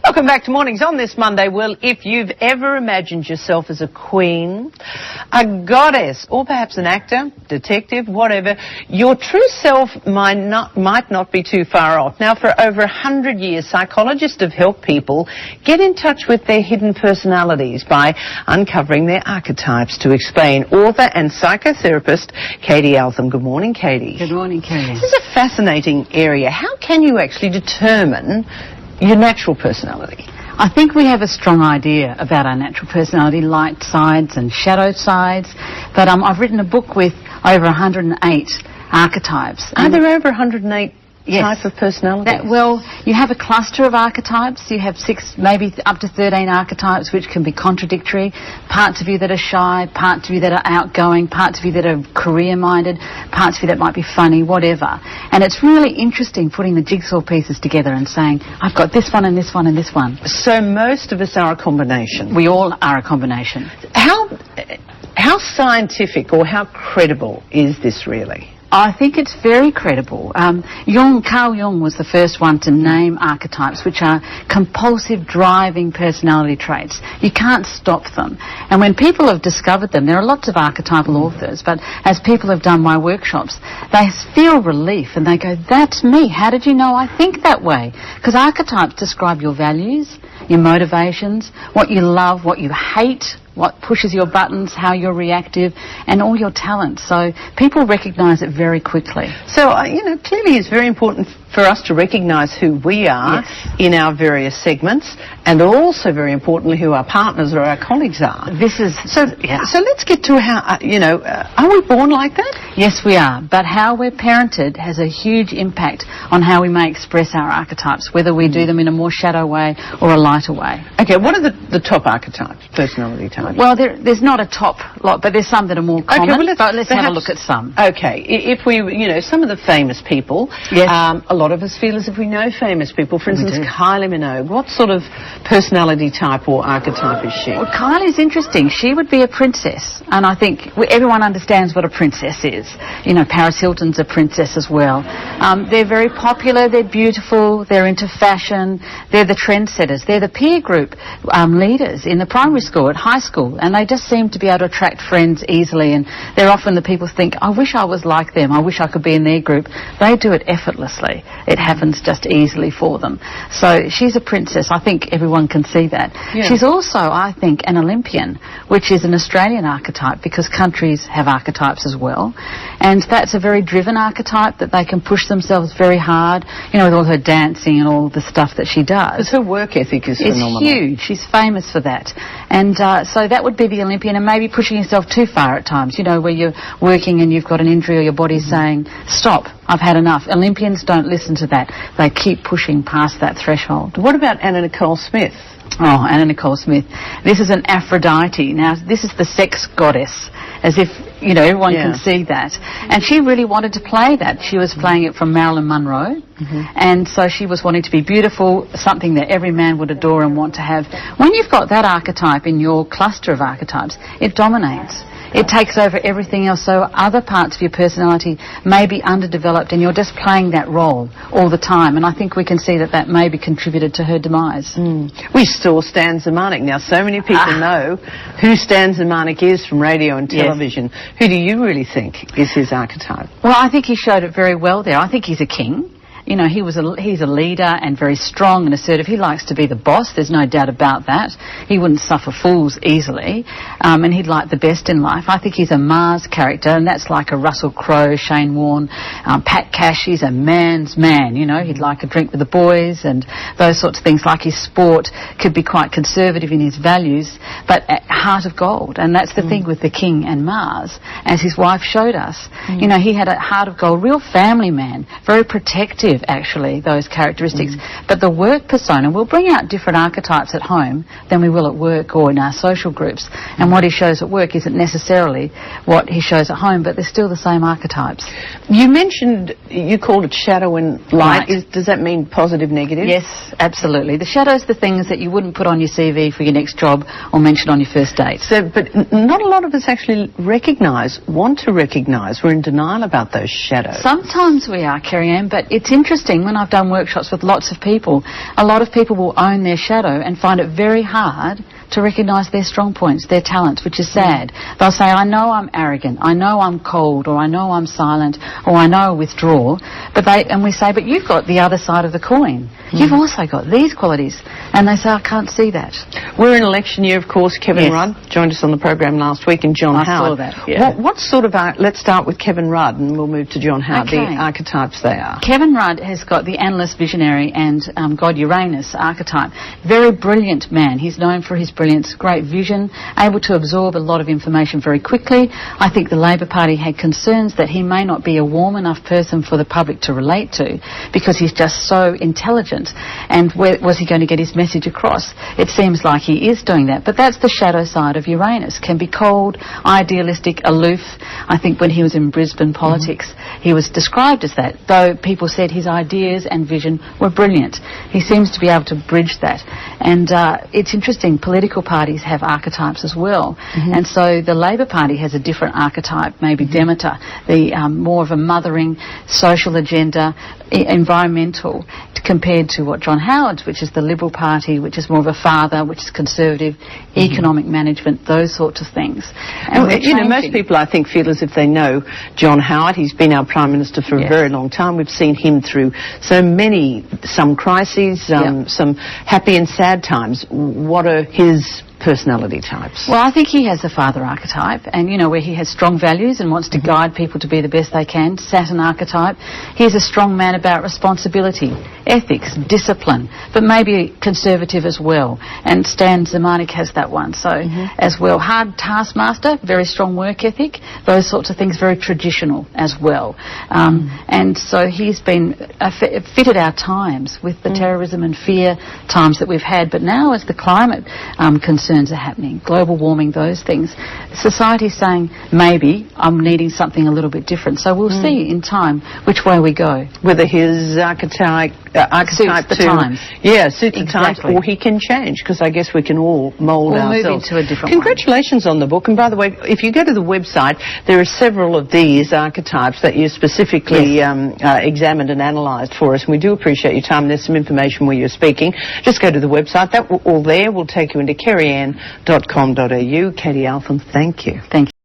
Welcome back to Mornings on this Monday. Well, if you've ever imagined yourself as a queen, a goddess, or perhaps an actor, detective, whatever, your true self might not be too far off. Now, for over 100 years, psychologists have helped people get in touch with their hidden personalities by uncovering their archetypes, to explain author and psychotherapist Katie Altham. Good morning, Katie. Good morning, Kerri. This is a fascinating area. How can you actually determine your natural personality? I think we have a strong idea about our natural personality, light sides and shadow sides, but I've written a book with over 108 archetypes. Are there over 108 types of personality? Well, you have a cluster of archetypes. You have 6, maybe up to 13 archetypes, which can be contradictory. Parts of you that are shy, parts of you that are outgoing, parts of you that are career-minded, parts of you that might be funny, whatever. And it's really interesting putting the jigsaw pieces together and saying, I've got this one and this one and this one. So most of us are a combination. We all are a combination. How scientific or how credible is this really? I think it's very credible. Carl Jung was the first one to name archetypes, which are compulsive, driving personality traits. You can't stop them. And when people have discovered them, there are lots of archetypal authors, but as people have done my workshops, they feel relief and they go, that's me. How did you know I think that way? Because archetypes describe your values, your motivations, what you love, what you hate, what pushes your buttons, how you're reactive, and all your talents. So people recognise it very quickly. So, clearly it's very important for us to recognise who we are in our various segments, and also very importantly who our partners or our colleagues are. So let's get to how, are we born like that? Yes, we are. But how we're parented has a huge impact on how we may express our archetypes, whether we do them in a more shadow way or a lighter way. Okay, what are the top archetypes, personality types? Well, there's not a top lot, but there's some that are more common. Okay, well, let's have a look at some. Okay, if we, some of the famous people, a lot of us feel as if we know famous people. For instance, Kylie Minogue. What sort of personality type or archetype is she? Well, Kylie's interesting. She would be a princess, and I think everyone understands what a princess is. Paris Hilton's a princess as well. They're very popular, they're beautiful, they're into fashion, they're the trendsetters, they're the peer group leaders in the primary school, at high school, and they just seem to be able to attract friends easily, and they're often the people think, I wish I was like them, I wish I could be in their group. They do it effortlessly. It happens just easily for them. So she's a princess. I think everyone can see that. Yeah. She's also, I think, an Olympian, which is an Australian archetype, because countries have archetypes as well, and that's a very driven archetype, that they can push themselves very hard, with all her dancing and all the stuff that she does. Because her work ethic is phenomenal. It's huge. She's famous for that. And so that would be the Olympian, and maybe pushing yourself too far at times, where you're working and you've got an injury or your body's saying, stop, I've had enough. Olympians don't listen to that. They keep pushing past that threshold. What about Anna Nicole Smith? Oh, Anna Nicole Smith. This is an Aphrodite. Now, this is the sex goddess, as if, everyone can see that. And she really wanted to play that. She was playing it from Marilyn Monroe. And so she was wanting to be beautiful, something that every man would adore and want to have. When you've got that archetype in your cluster of archetypes, it dominates. It takes over everything else, so other parts of your personality may be underdeveloped and you're just playing that role all the time, and I think we can see that maybe contributed to her demise. We saw Stan Zemanek. Now, so many people know who Stan Zemanek is from radio and television. Yes. Who do you really think is his archetype? Well, I think he showed it very well there. I think he's a king. He's a leader and very strong and assertive. He likes to be the boss, there's no doubt about that. He wouldn't suffer fools easily, and he'd like the best in life. I think he's a Mars character, and that's like a Russell Crowe, Shane Warne, Pat Cash. He's a man's man, He'd like a drink with the boys and those sorts of things. Like his sport could be quite conservative in his values, but at heart of gold. And that's the thing with the king and Mars, as his wife showed us. He had a heart of gold, real family man, very protective, actually, those characteristics. But the work persona will bring out different archetypes at home than we will at work or in our social groups. And what he shows at work isn't necessarily what he shows at home, but they're still the same archetypes. You mentioned, you called it shadow and light. Does that mean positive, negative? Yes, absolutely. The shadow's the things that you wouldn't put on your CV for your next job or mention on your first state. So, but not a lot of us actually want to recognise. We're in denial about those shadows. Sometimes we are, Kerri Ann, but it's interesting when I've done workshops with lots of people, a lot of people will own their shadow and find it very hard to recognise their strong points, their talents, which is sad. They'll say, I know I'm arrogant, I know I'm cold, or I know I'm silent, or I know I withdraw, and we say, but you've got the other side of the coin. You've also got these qualities. And they say, I can't see that. We're in election year, of course. Kevin Rudd joined us on the program last week, and John Howard. I saw that, yeah. What sort of, let's start with Kevin Rudd, and we'll move to John Howard, the archetypes they are. Kevin Rudd has got the analyst, visionary, and God Uranus archetype. Very brilliant man. He's known for his brilliance, great vision, able to absorb a lot of information very quickly. I think the Labor Party had concerns that he may not be a warm enough person for the public to relate to because he's just so intelligent. And where was he going to get his message across? It seems like he is doing that. But that's the shadow side of Uranus. Can be cold, idealistic, aloof. I think when he was in Brisbane politics, he was described as that, though people said his ideas and vision were brilliant. He seems to be able to bridge that. And it's interesting, political parties have archetypes as well. And so the Labor Party has a different archetype, maybe Demeter, the more of a mothering social agenda, environmental, compared to what John Howard's, which is the Liberal Party, which is more of a father, which is conservative, economic management, those sorts of things. And most people, I think, feel as if they know John Howard. He's been our Prime Minister for a very long time. We've seen him through some crises, some happy and sad times. What are his personality types? Well, I think he has a father archetype, and where he has strong values and wants to guide people to be the best they can. Saturn archetype. He's a strong man about responsibility, ethics, discipline, but maybe conservative as well. And Stan Zemanek has that one, so as well. Hard taskmaster, very strong work ethic, those sorts of things, very traditional as well. And so he's been fitted our times with the terrorism and fear times that we've had, but now as the climate concerns are happening, global warming, those things, society's saying, maybe I'm needing something a little bit different. So we'll see in time which way we go. Whether his archetype suits the times. Yeah, suits the times, or he can change, because I guess we can all mould ourselves. Move into a different Congratulations on the book. And by the way, if you go to the website, there are several of these archetypes that you specifically examined and analysed for us. And we do appreciate your time. There's some information where you're speaking. Just go to the website. That all there will take you into kerryann.com.au. Katie Altham, thank you. Thank you.